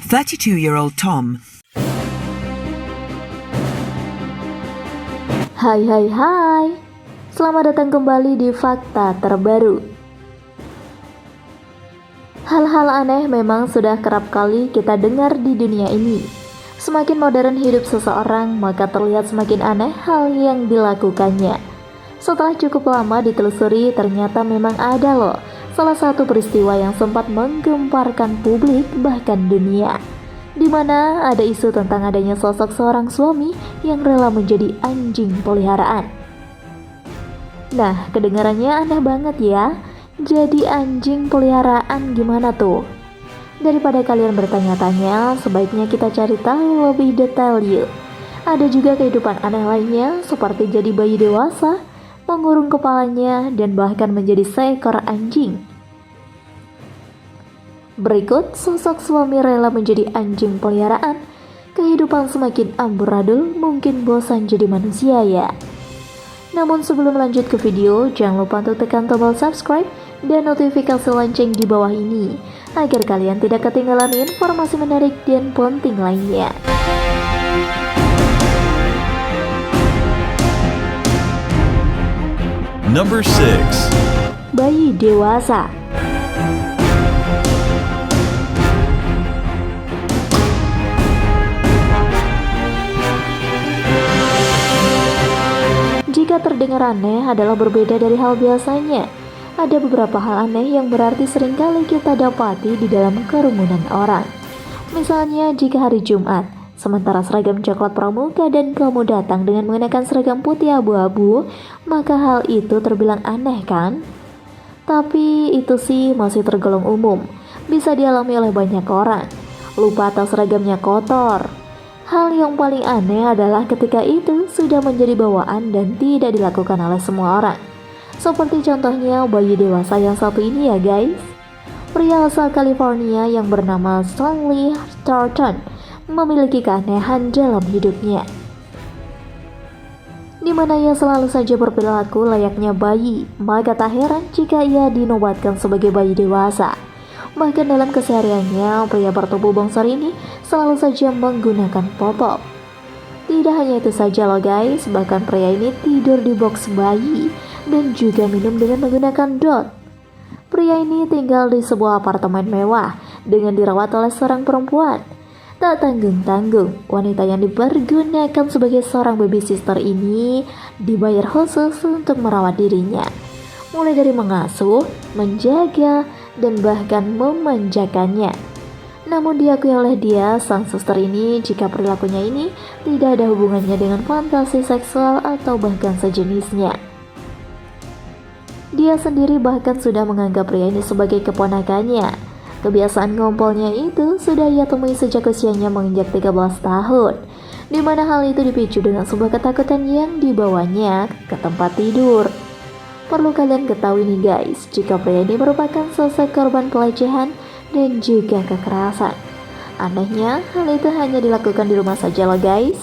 32-year-old Tom. Hai. Selamat datang kembali di Fakta Terbaru. Hal-hal aneh memang sudah kerap kali kita dengar di dunia ini. Semakin modern hidup seseorang, maka terlihat semakin aneh hal yang dilakukannya. Setelah cukup lama ditelusuri, ternyata memang ada loh salah satu peristiwa yang sempat menggemparkan publik bahkan dunia, di mana ada isu tentang adanya sosok seorang suami yang rela menjadi anjing peliharaan. Nah, kedengarannya aneh banget ya. Jadi anjing peliharaan gimana tuh? Daripada kalian bertanya-tanya, sebaiknya kita cari tahu lebih detail yuk. Ada juga kehidupan aneh lainnya, seperti jadi bayi dewasa, mengurung kepalanya, dan bahkan menjadi seekor anjing. Berikut sosok suami rela menjadi anjing peliharaan. Kehidupan semakin amburadul, mungkin bosan jadi manusia ya. Namun sebelum lanjut ke video, jangan lupa untuk tekan tombol subscribe dan notifikasi lonceng di bawah ini, agar kalian tidak ketinggalan informasi menarik dan penting lainnya. Number 6. Bayi dewasa. Jika terdengar aneh adalah berbeda dari hal biasanya. Ada beberapa hal aneh yang berarti seringkali kita dapati di dalam kerumunan orang. Misalnya jika hari Jumat, sementara seragam coklat pramuka dan kamu datang dengan mengenakan seragam putih abu-abu, maka hal itu terbilang aneh kan? Tapi itu sih masih tergolong umum, bisa dialami oleh banyak orang. Lupa atau seragamnya kotor. Hal yang paling aneh adalah ketika itu sudah menjadi bawaan dan tidak dilakukan oleh semua orang. Seperti contohnya bayi dewasa yang satu ini ya guys. Pria asal California yang bernama Stanley Thornton memiliki keanehan dalam hidupnya, di mana ia selalu saja berperilaku layaknya bayi, maka tak heran jika ia dinobatkan sebagai bayi dewasa. Bahkan dalam kesehariannya, pria bertubuh bongsor ini selalu saja menggunakan popok. Tidak hanya itu saja loh guys, bahkan pria ini tidur di box bayi dan juga minum dengan menggunakan dot. Pria ini tinggal di sebuah apartemen mewah dengan dirawat oleh seorang perempuan. Tak tanggung-tanggung, wanita yang dipergunakan sebagai seorang babysitter ini dibayar khusus untuk merawat dirinya. Mulai dari mengasuh, menjaga, dan bahkan memanjakannya. Namun diakui oleh dia, sang suster ini, jika perilakunya ini tidak ada hubungannya dengan fantasi seksual atau bahkan sejenisnya. Dia sendiri bahkan sudah menganggap pria ini sebagai keponakannya. Kebiasaan ngompolnya itu sudah ia temui sejak usianya menginjak 13 tahun, di mana hal itu dipicu dengan sebuah ketakutan yang dibawanya ke tempat tidur. Perlu kalian ketahui nih guys, jika pria ini merupakan sosok korban pelecehan dan juga kekerasan. Anehnya, hal itu hanya dilakukan di rumah saja loh guys.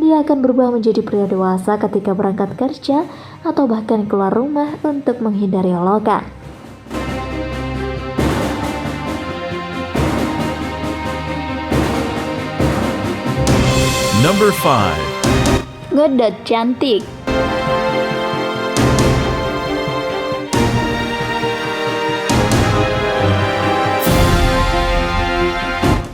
Dia akan berubah menjadi pria dewasa ketika berangkat kerja atau bahkan keluar rumah untuk menghindari olokan. Number 5. Ngedot cantik.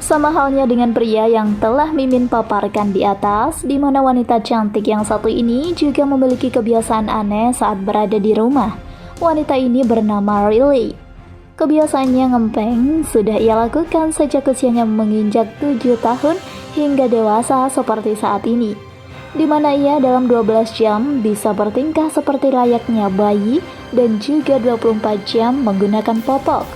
Sama halnya dengan pria yang telah Mimin paparkan di atas, di mana wanita cantik yang satu ini juga memiliki kebiasaan aneh saat berada di rumah. Wanita ini bernama Riley. Kebiasaannya ngempeng sudah ia lakukan sejak usianya menginjak 7 tahun hingga dewasa seperti saat ini, di mana ia dalam 12 jam bisa bertingkah seperti layaknya bayi dan juga 24 jam menggunakan popok.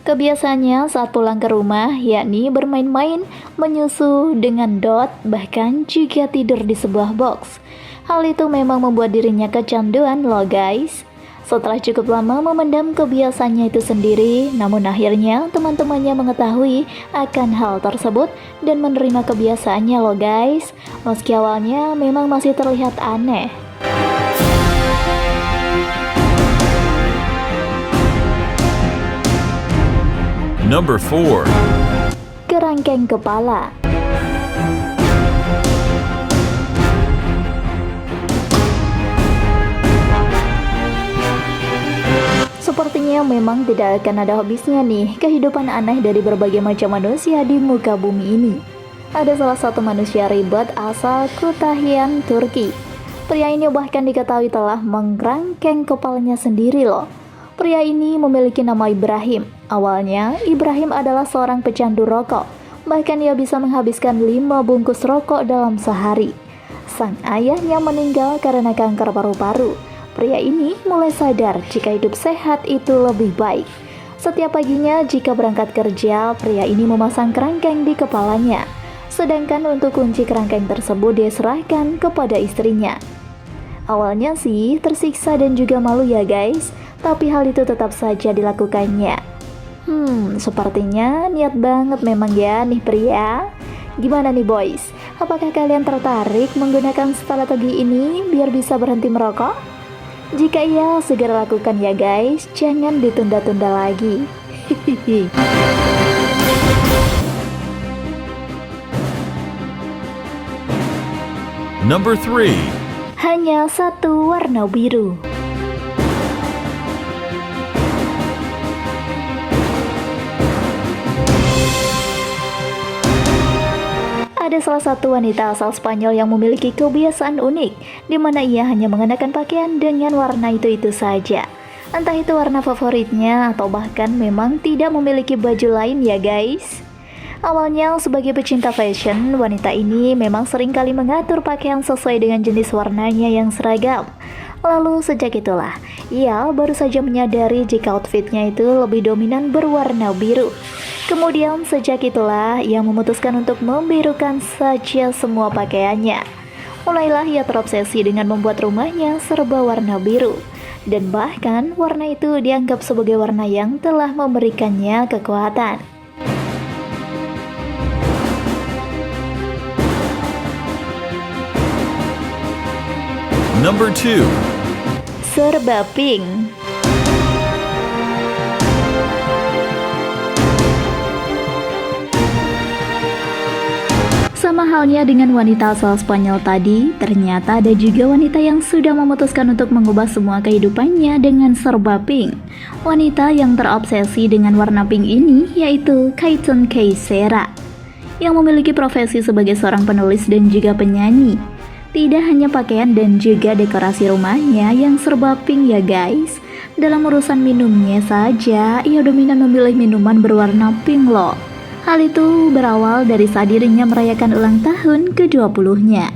Kebiasaannya saat pulang ke rumah yakni bermain-main, menyusu dengan dot, bahkan juga tidur di sebuah box. Hal itu memang membuat dirinya kecanduan loh guys. Setelah cukup lama memendam kebiasaannya itu sendiri, namun akhirnya teman-temannya mengetahui akan hal tersebut dan menerima kebiasaannya loh guys. Meski awalnya memang masih terlihat aneh. Number 4. kerangkeng kepala. Sepertinya memang tidak akan ada habisnya nih kehidupan aneh dari berbagai macam manusia di muka bumi ini. Ada salah satu manusia ribet asal Kütahya, Turki. Pria ini bahkan diketahui telah mengkerangkeng kepalanya sendiri loh. Pria ini memiliki nama Ibrahim. Awalnya, Ibrahim adalah seorang pecandu rokok. Bahkan ia bisa menghabiskan 5 bungkus rokok dalam sehari. Sang ayahnya meninggal karena kanker paru-paru. Pria ini mulai sadar jika hidup sehat itu lebih baik. Setiap paginya jika berangkat kerja, pria ini memasang kerangkeng di kepalanya. Sedangkan untuk kunci kerangkeng tersebut dia serahkan kepada istrinya. Awalnya sih tersiksa dan juga malu ya guys, tapi hal itu tetap saja dilakukannya. Sepertinya niat banget memang ya nih pria. Gimana nih boys? Apakah kalian tertarik menggunakan strategi ini biar bisa berhenti merokok? Jika iya, segera lakukan ya guys, jangan ditunda-tunda lagi. Number 3. Hanya satu warna biru. Ada salah satu wanita asal Spanyol yang memiliki kebiasaan unik, di mana ia hanya mengenakan pakaian dengan warna itu-itu saja. Entah itu warna favoritnya atau bahkan memang tidak memiliki baju lain ya guys. Awalnya sebagai pecinta fashion, wanita ini memang sering kali mengatur pakaian sesuai dengan jenis warnanya yang seragam. Lalu sejak itulah, ia baru saja menyadari jika outfitnya itu lebih dominan berwarna biru. Kemudian sejak itulah ia memutuskan untuk membirukan saja semua pakaiannya. Mulailah ia terobsesi dengan membuat rumahnya serba warna biru. Dan bahkan warna itu dianggap sebagai warna yang telah memberikannya kekuatan. Number 2. Serba pink. Sama halnya dengan wanita asal Spanyol tadi, ternyata ada juga wanita yang sudah memutuskan untuk mengubah semua kehidupannya dengan serba pink. Wanita yang terobsesi dengan warna pink ini yaitu Kaiten Keisera, yang memiliki profesi sebagai seorang penulis dan juga penyanyi. Tidak hanya pakaian dan juga dekorasi rumahnya yang serba pink ya guys. Dalam urusan minumnya saja, ia dominan memilih minuman berwarna pink loh. Hal itu berawal dari saat dirinya merayakan ulang tahun ke-20-nya.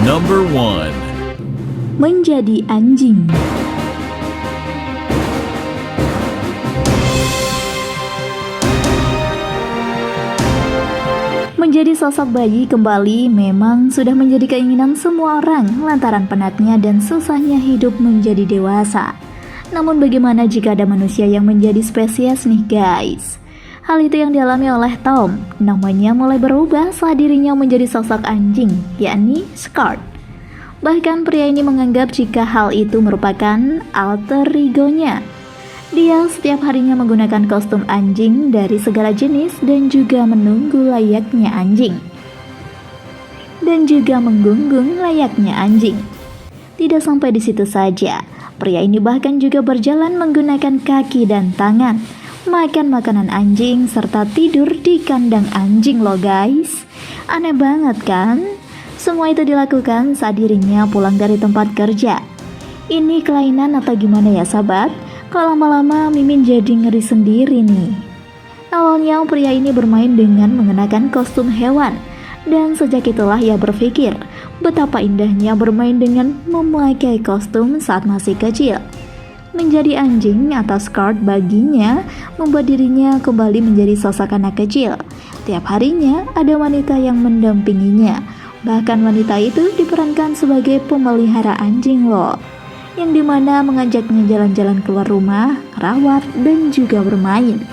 Number 1. Menjadi anjing. Menjadi sosok bayi kembali memang sudah menjadi keinginan semua orang lantaran penatnya dan susahnya hidup menjadi dewasa. Namun bagaimana jika ada manusia yang menjadi spesies nih guys? Hal itu yang dialami oleh Tom. Namanya mulai berubah saat dirinya menjadi sosok anjing, yakni Scar. Bahkan pria ini menganggap jika hal itu merupakan alter ego-nya. Dia setiap harinya menggunakan kostum anjing dari segala jenis dan juga menunggu layaknya anjing. Dan juga menggunggung layaknya anjing. Tidak sampai di situ saja, pria ini bahkan juga berjalan menggunakan kaki dan tangan, makan makanan anjing, serta tidur di kandang anjing loh guys. Aneh banget kan? Semua itu dilakukan saat dirinya pulang dari tempat kerja. Ini kelainan atau gimana ya sahabat? Kalau lama-lama Mimin jadi ngeri sendiri nih. Awalnya pria ini bermain dengan mengenakan kostum hewan. Dan sejak itulah ia berpikir betapa indahnya bermain dengan memakai kostum saat masih kecil. Menjadi anjing atau Scar baginya membuat dirinya kembali menjadi sosok anak kecil. Tiap harinya ada wanita yang mendampinginya. Bahkan wanita itu diperankan sebagai pemelihara anjing loh, yang dimana mengajaknya jalan-jalan keluar rumah, rawat, dan juga bermain.